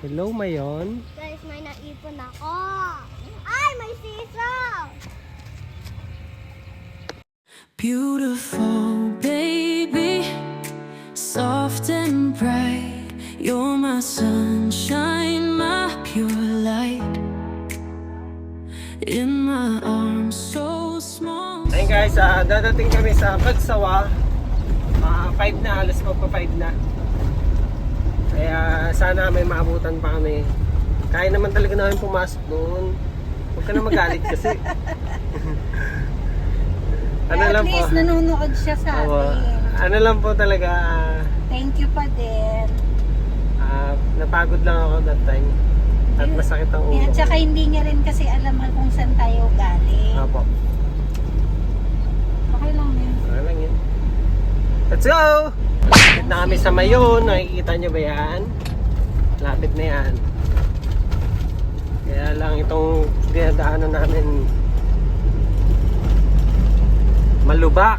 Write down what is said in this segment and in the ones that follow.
Hello, Mayon. Guys, may naipon ako. Ay, may sisaw! Beautiful baby, soft and bright. You're my sunshine, my pure light. In my arms so small. Ayun guys, dadating kami sa Cagsawa. 5 na, alas magpa 5 na. Kaya sana may maabutan pa kami. Kaya naman talaga namin pumasok doon. Huwag ka na magalit kasi. Ano At lang po. least nanonood siya sa atin. Ano lang po talaga. Thank you pa din. Napagod lang ako that time. At masakit ang ulo. At saka hindi niya rin kasi alam kung saan tayo galing. Apo. Okay lang yun. Okay lang yun. Let's go! Lapit na kami sa Mayon. Nakikita nyo ba yan? Lapit na yan. Kaya lang itong dinadaanan namin malubak.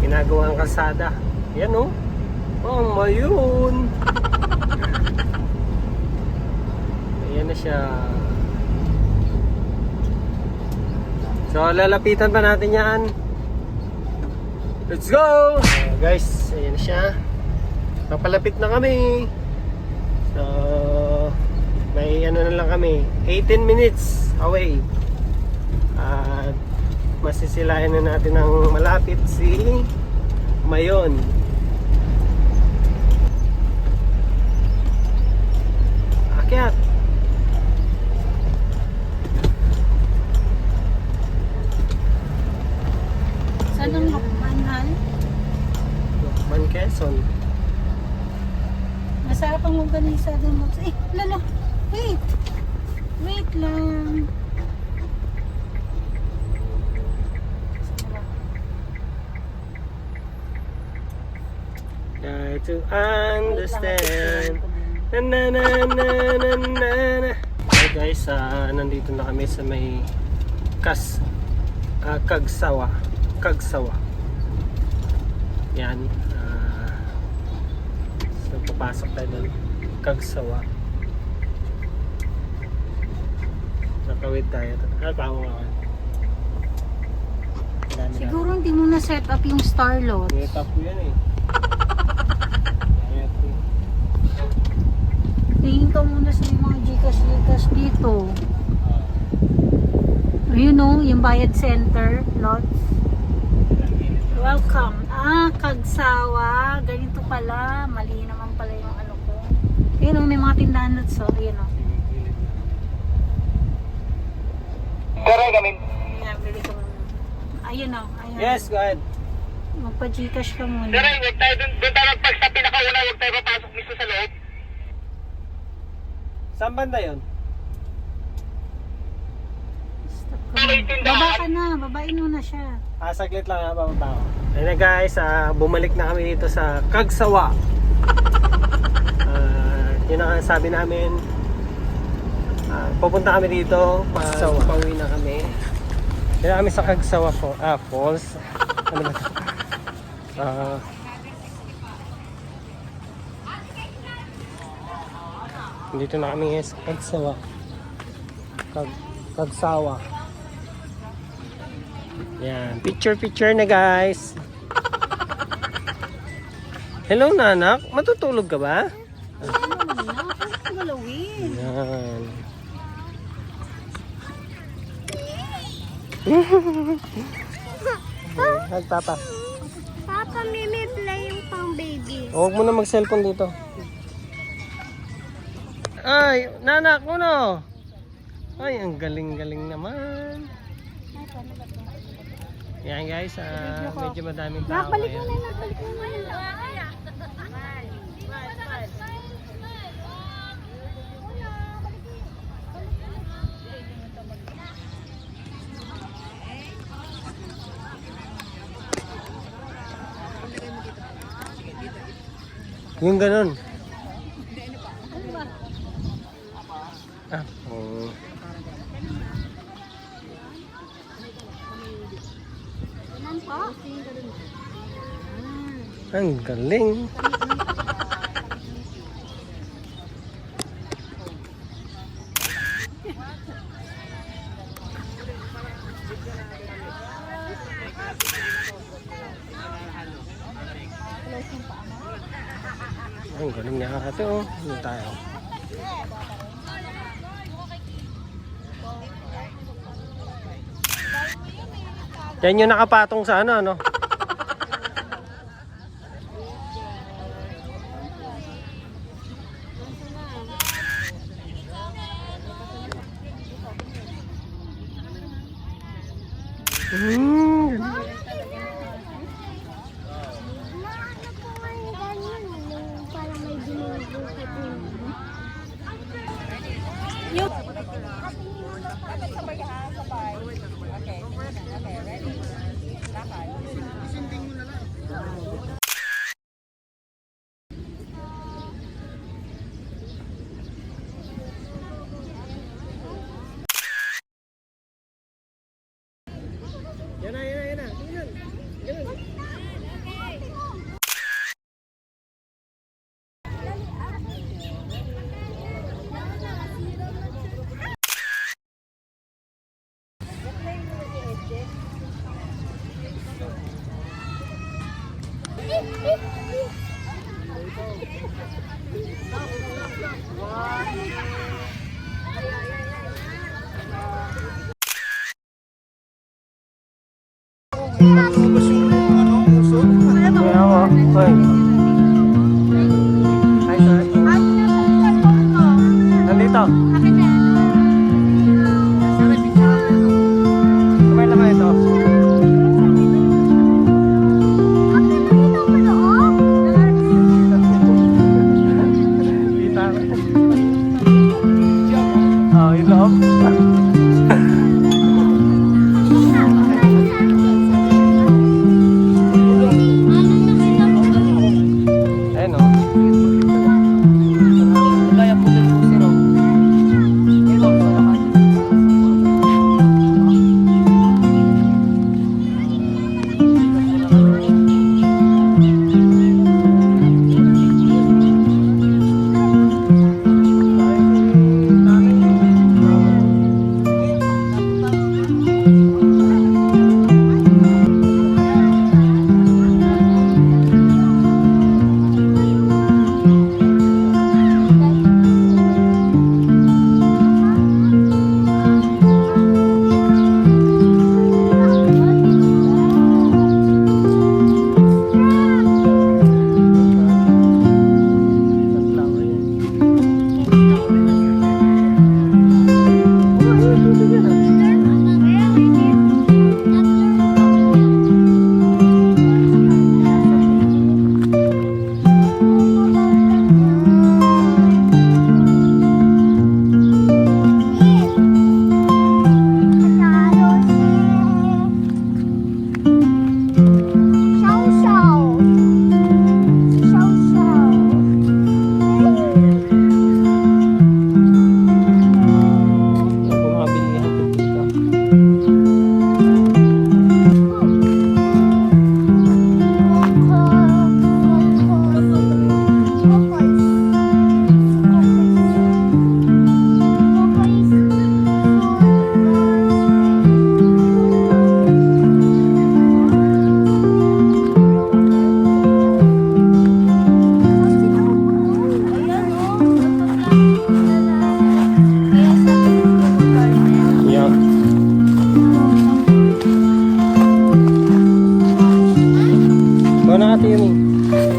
Ginagawang kalsada. Yan o. Oh, Mayon. Ayan na siya. So, lalapitan pa natin yan. Let's go! Guys, ayan siya. Papalapit na kami. So, may ano na lang kami. 18 minutes away. At masisilayan na natin ng malapit si Mayon. Akyat! Saan ang Lukman? Lukman, Quezon. Masarap ang longganisa doon. Lalo. Wait. Wait lang. Try to understand. Na na na na na na na. Hey guys, nandito na kami sa may Cagsawa. Yan. So papasok tayo doon. Cagsawa. Nakawid tayo. Tama nga. Siguro hindi mo na set up yung Starlot. Tap ko yan eh. Tingin ka muna sa mga Gcash dito. Ayun o, yung bayad center, lots. Welcome. Cagsawa. Ganito pala. Mali naman pala yung ano ko. Ayun o, may mga tindahan lots o. Ayun o. Karay kami. Ayan, bili ka muna. Ayun o. Ayun. Yes, go ahead. Magpa-Gcash ka muna. Daray, huwag tayo doon tayo magpag sa pinakauna, huwag tayo papasok mismo sa loob. Saan banda yun? Stop ka muna. Baba ka na. Babain mo na siya. Saglit lang ha, bababa ako. Ayun na guys, bumalik na kami dito sa Cagsawa. Yun ang sabi namin. Pupunta kami dito. Pauwi na kami. Yun na kami sa Cagsawa Falls. Ano ba ito? Dito na kami sa Cagsawa. Cagsawa. Yan, picture na guys. Hello nanak, matutulog ka ba? Ano naman na? Ano galawin? Yan. Hi papa. Papa, may play yung pang baby. Huwag mo na mag-cellphone dito. Ay, nanak mo no. Ay, ang galing-galing naman. Yan guys, medyo madaming tao Nakabalik mo ngayon. na, nakabalik mo na. Yung ganun. Oo. Ang galing. Ang galing niya ate oh. Ano tayo? Yan yung nakapatong sa ano. Naano po nga yung ganyan, yung parang may binibukit yun. Yan na. Ganun. Kaya ako. Hoy. Hi sir. Nandito. Kumain naman ito. Kita. Oh, yung loob. Ayan o.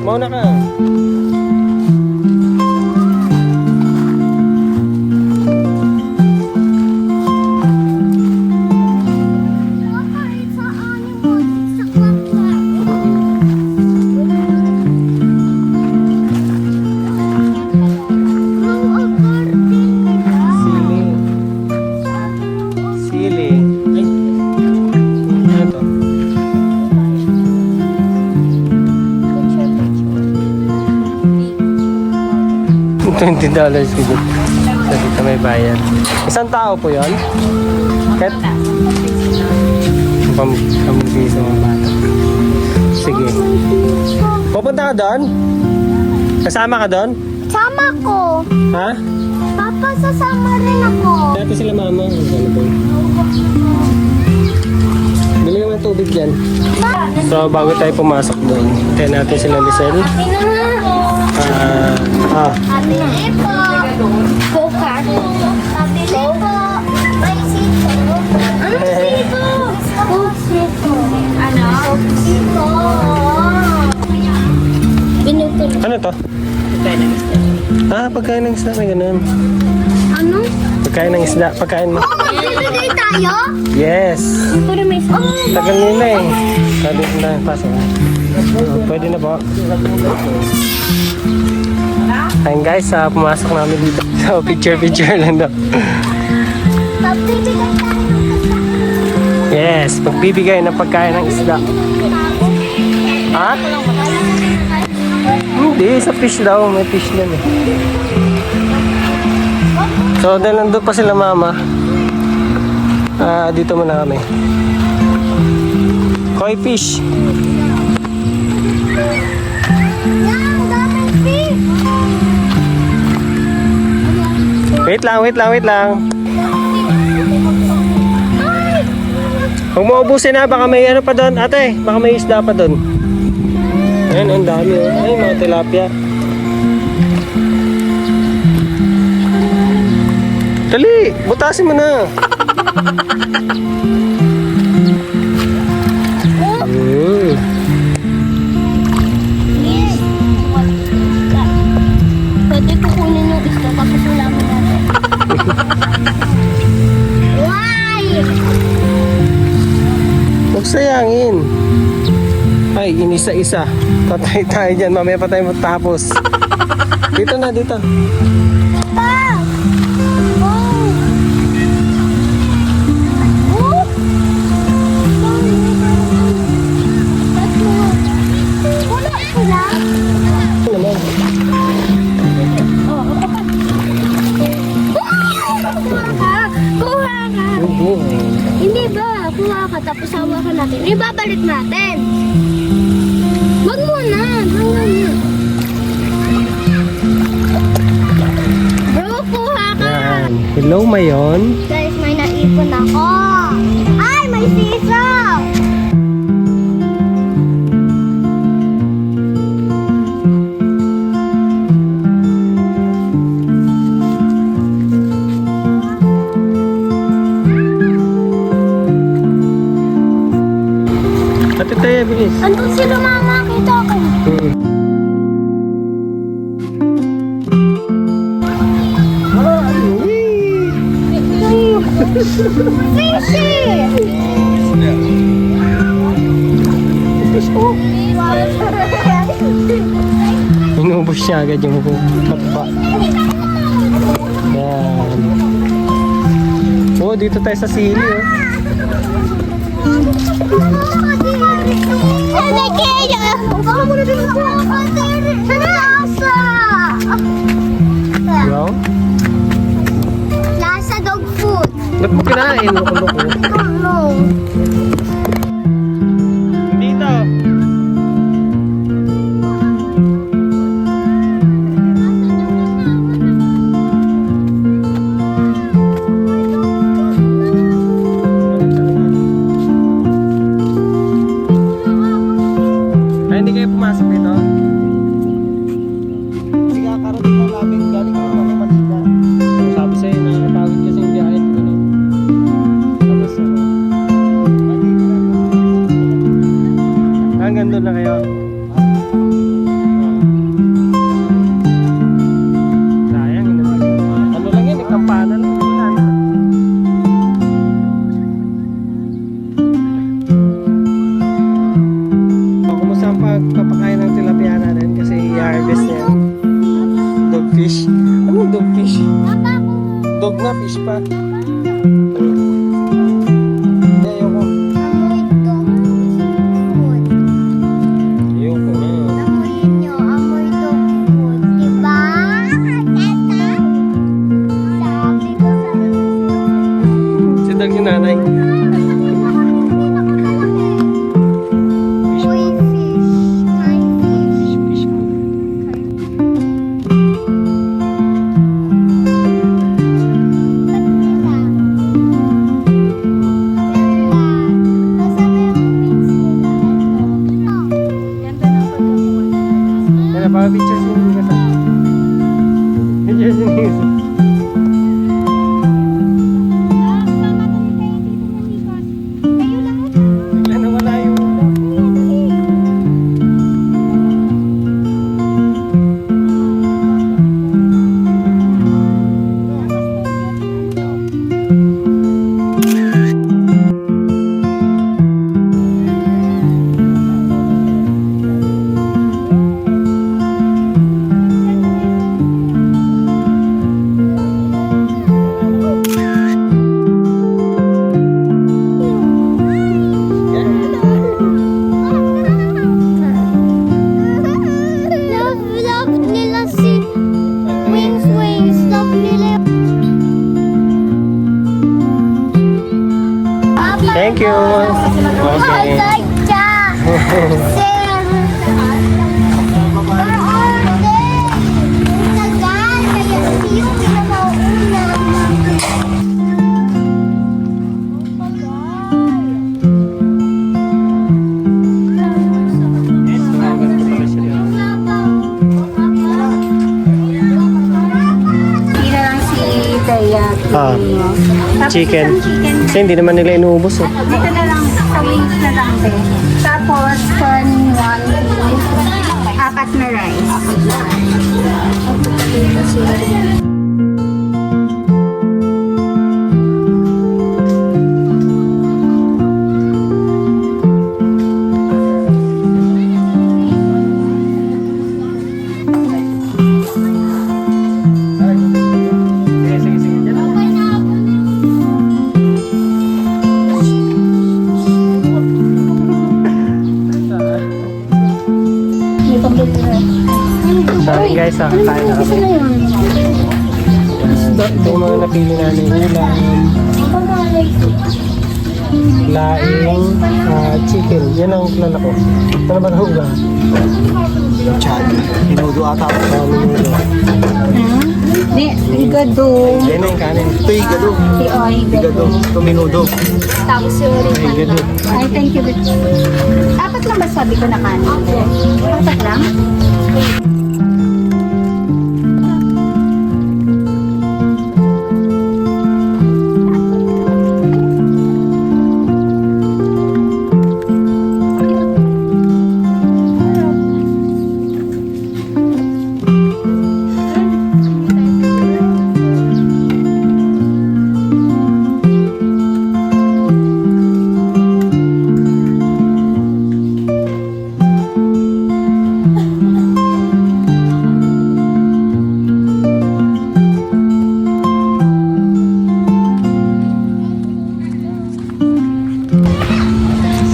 Mauna ka. $20 siguro. So dito may bayad. Isang tao po yun? Kahit pamilya sa mga bata. Sige. Pupunta ka doon? Kasama ka doon? Sama ko. Ha? Papa, sasama rin ako. Dati sila mama. Ano po? Bili naman tubig dyan. So bago tayo pumasok doon, tayo natin sila Lisel. Pabili po. Coca. Pabili po. May sito. Ano sito? Coke sito. Ano? Coke sito. Binutol. Ano to? Pagkain ng isda. May ganun. Ano? Pagkain ng isda. Pagkain mo. Bibigay tayo? Yes. Pero may isa. Tagal nila eh. Sabi ko na. Pasok. Pwede na po. Ayun guys, pumasok namin dito. So, picture lang daw. Pagbibigay tayo ng kasama. Yes, pagbibigay ng pagkain ng isda. Ha? Hindi, sa fish daw. May fish lang eh. So, dahil nandun pa sila mama, dito muna kami. Koi fish. Yan, daming fish. Wait lang. Huwag mo ubusin na, baka may ano pa doon. Ate, baka may isda pa doon. Ayun, ang dami. Oh. Ay, mga tilapia. Dali, butasin mo na. Yes. Pwede kukunin yung isda tapos ulamin natin. Why? Huwag sayangin. Ay, inisa-isa. Patay tayo dyan. Mamaya pa tayo matapos. Dito na, dito. Pa! Oh! Oh! Wala sila? Ano naman? Kuha ka! Hindi. Hindi ba? Kuha ka tapos hawakan natin. Ibabalik natin. Wag muna. Hanggang na. Bro, kuha ka. Yan. Hello, Mayon. Guys, may naipon ako. Ay, may sisa. Ate tayo, bilis. Andun sila mama. Kita ko. Fishy! Inubos siya agad yung kappa. Yan. Oh, dito tayo sa sili, oh. Ano kaya? Baka mo na din ako. Lasa! Wow. Lasa dog food. Ba't mo kinain? Loko-loko. I don't know. Dito. Ay, hindi kayo pumasok dito? Hindi ka karating ng namin galing ko kami Manila. Sabi sa'yo na napagod kasi yung biyahe ko. Tapos hanggang doon na kayo. Sayang, ano lang yan, kampana lang. Wala na. Kumusta ang pagpapakain ng tilapia natin kasi i-harvest na yan. Dogfish. Anong dogfish? Dog na, fish pa. Ayoko. Amoy dog food. Ayoko na. Amoyin nyo, amoy dog food. Diba? Tata? Sabi ko sa Si Dog yung nanay. Amoy fish. Kind fish. Fish pa. Ano pa pictures mo? Bigla nawala yung ulam. Love nila si Wings Wings. Love nila. Thank you. Okay. Tira lang si Thea. Ah, Tapos chicken. isang chicken. Kasi hindi naman nila inuubos eh. Dito na lang sa wings na lang din. Tapos, corn 1, 4 na rice. Sige, sige, sige. Diyan lang. Sorry guys, kain na kami. Ito yung mga napili namin ulam, laing, chicken. Yan ang kilala ko. Ano ba ang ulam? Minudo ata. Minudo. Igado. Yan na yung kanin. Ito igado. Igado. Ito minudo. Tapos yung Ay, ganun. Ay, thank you. Apat lang ba sabi ko na kanin? Apat lang?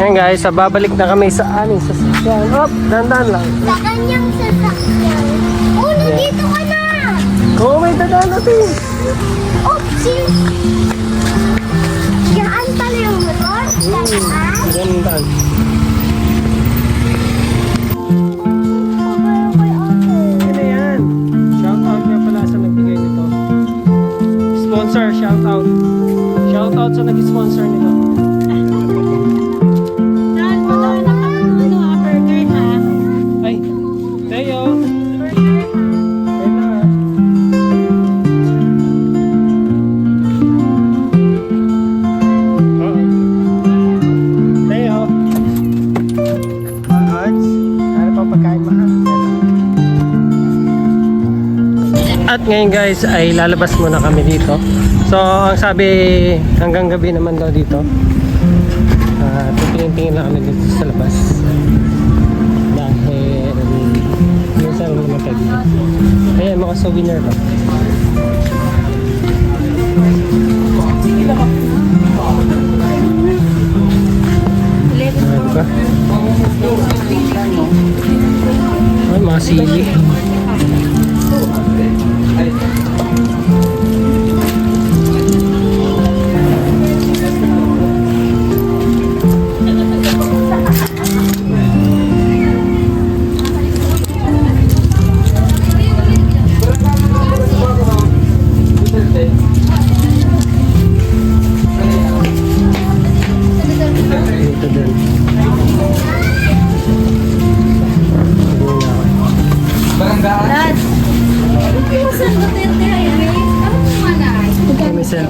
Yan guys, babalik na kami sa aming sasakyan. Hop, dandan lang. Sa kanyang sasakyan. Oh, nandito ka na! Oo, may dadaan natin. Oopsie! Yan pala yung motor? Saan? Dandan. Ano yan? Shout out nga pala sa nagbigay nito. Sponsor, shout out. Shout out sa nag-sponsor nito. Ay, Teo. Teka. Oh. Teo. Odds. Ano pang pagkain mahal? At ngayon guys ay lalabas muna kami dito. So ang sabi hanggang gabi naman daw dito. Titingin-tingin lang kami dito sa labas. Dahil minsan lang naman tayo dito. Ayan mga souvenir ba? Ayan ba? Ay mga sili.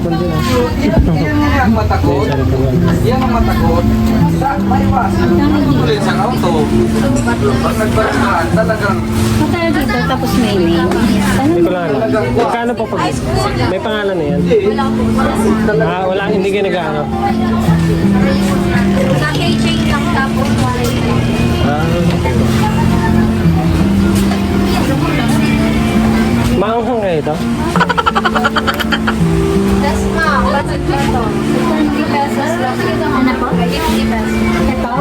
cellphone din ah. Yan ang matakot. Yan ang matakot. Sa maiwasan. Tuloy sa auto. Pag nagbaranggaan, talagang Tayo dito, tapos may name. Hindi ko lang alam. Magkano pa pag may pangalan na yan? Wala, hindi ka nag-ano. Sa KJ lang tapos wala Maanghang kayo ito? That's na. Budget ko ito. 20 pesos lang. Ano po? 50 pesos. Ito?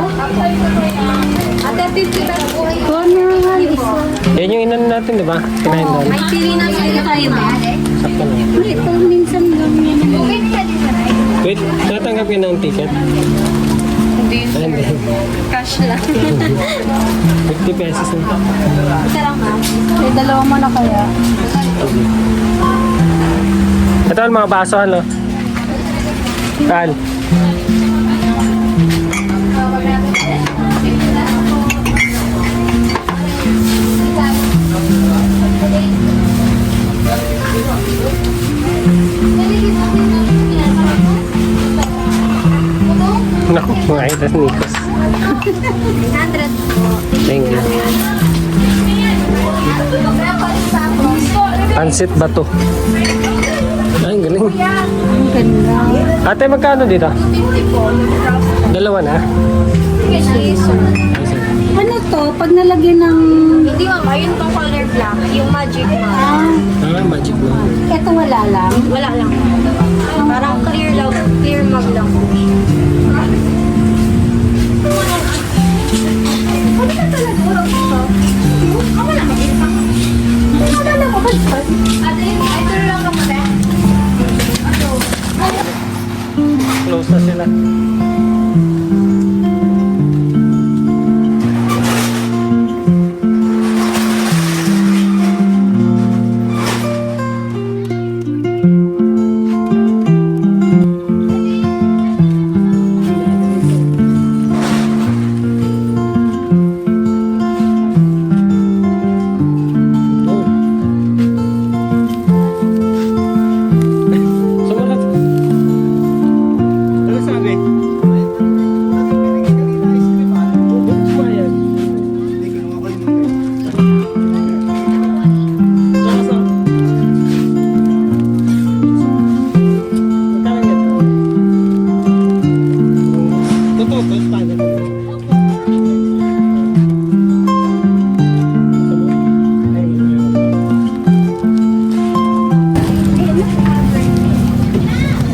Ate, 50 pesos po. Corner isa. Yan yung inan natin, di ba? Kinain doon. May pili na tayo ba? Sakto na. Ito minsan lang yan. Okay, pwede na rin. Wait, tatanggap ka ng ticket? Hindi. Ay, hindi. Cash lang. 50 pesos na. Isa lang ha. May dalawa mo na kaya. Ito ang mga baso, ano? Tal. Naku, mga itas Nikos. 100 po. Thank you. Pansit bato. Ay, galing. Ang ganda. Ate, magkano dito? 50 po. Dalawa na? Yes, sir. Ano to? Pag nalagyan ng... Hindi ma'am, ayun tong color black. Yung magic ma'am. Ah, magic na. Ito wala lang. Wala lang. Parang clear lang. Clear mug lang po. Close na sila. Sumulat. Ano sabi?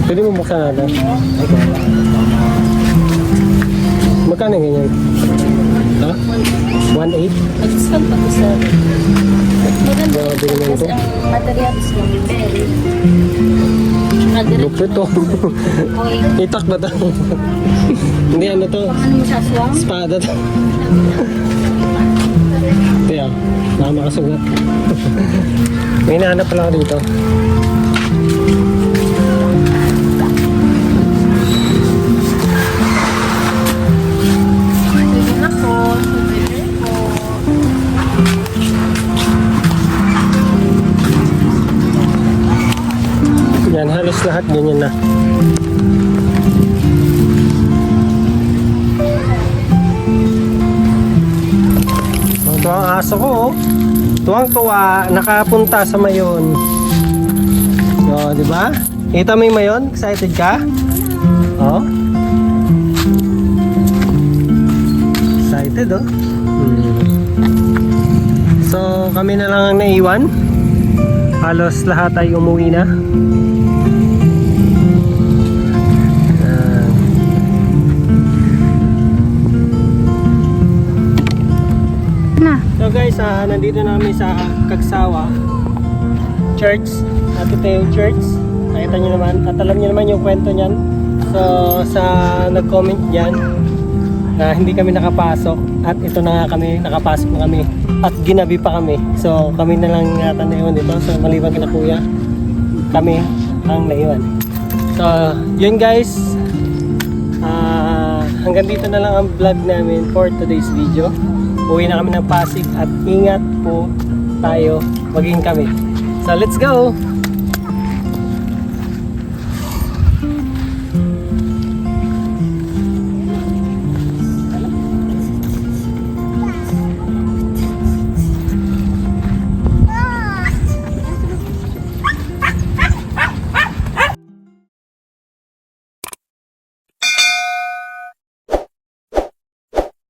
Pwede mo buksan natin. Magkano yung ganyan? Ha? 1.8? Nag-discount pa to sa... Maganda. Grabe naman ito. Materials lang. Lupit to. Itak ba to? Hindi, ano to? Ano mo siya, swang? Espada to. Kaya, baka makasugat. May hinahanap pala ako dito. Yan, halos lahat ganyan na. Ito ang aso ko, oh. Tuwang-tuwa, nakapunta sa mayon. So, di ba? Kita mo yung mayon? Excited ka? Oh. Excited, oh. So, kami na lang ang naiwan. Halos lahat ay umuwi na. So guys, nandito na kami sa Kagsawa Church. At ito yung church. Nakita nyo naman. At alam nyo naman yung kwento nyan. So sa nag-comment dyan na hindi kami nakapasok. At ito na nga kami, nakapasok na kami. At ginabi pa kami. So kami na lang yata naiwan dito. So maliban kina kuya, kami ang naiwan. So yun guys, hanggang dito na lang ang vlog namin for today's video. Uwi na kami ng Pasig at ingat po tayo, maging kami. So let's go!